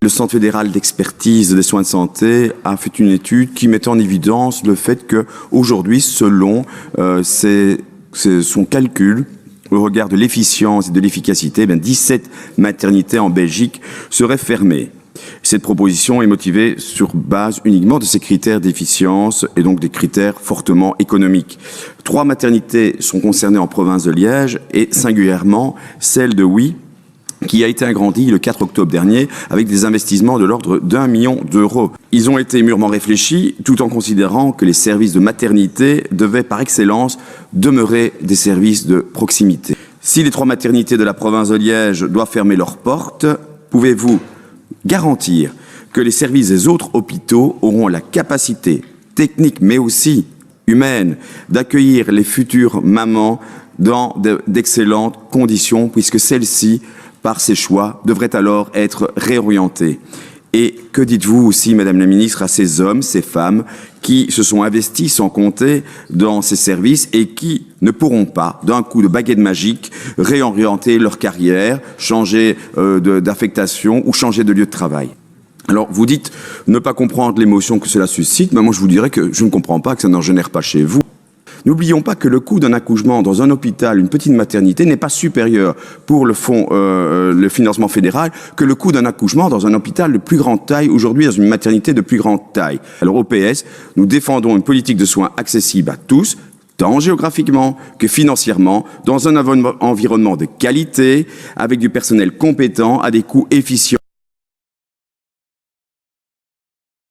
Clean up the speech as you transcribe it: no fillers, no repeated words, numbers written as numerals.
Le Centre fédéral d'expertise des soins de santé a fait une étude qui mettait en évidence le fait qu'aujourd'hui, selon son calcul, au regard de l'efficience et de l'efficacité, 17 maternités en Belgique seraient fermées. Cette proposition est motivée sur base uniquement de ces critères d'efficience et donc des critères fortement économiques. 3 maternités sont concernées en province de Liège et singulièrement celle de Huy, qui a été agrandi le 4 octobre dernier avec des investissements de l'ordre d'1 million d'euros. Ils ont été mûrement réfléchis tout en considérant que les services de maternité devaient par excellence demeurer des services de proximité. Si les 3 maternités de la province de Liège doivent fermer leurs portes, pouvez-vous garantir que les services des autres hôpitaux auront la capacité technique mais aussi humaine d'accueillir les futures mamans dans d'excellentes conditions puisque celles-ci, par ses choix, devraient alors être réorientées. Et que dites-vous aussi, Madame la Ministre, à ces hommes, ces femmes qui se sont investis sans compter dans ces services et qui ne pourront pas, d'un coup de baguette magique, réorienter leur carrière, changer d'affectation ou changer de lieu de travail? Alors, vous dites ne pas comprendre l'émotion que cela suscite, mais moi je vous dirais que je ne comprends pas que ça n'en génère pas chez vous. N'oublions pas que le coût d'un accouchement dans un hôpital, une petite maternité, n'est pas supérieur pour le fonds, le financement fédéral, que le coût d'un accouchement dans un hôpital de plus grande taille, aujourd'hui dans une maternité de plus grande taille. Alors au PS, nous défendons une politique de soins accessible à tous, tant géographiquement que financièrement, dans un environnement de qualité, avec du personnel compétent, à des coûts efficients.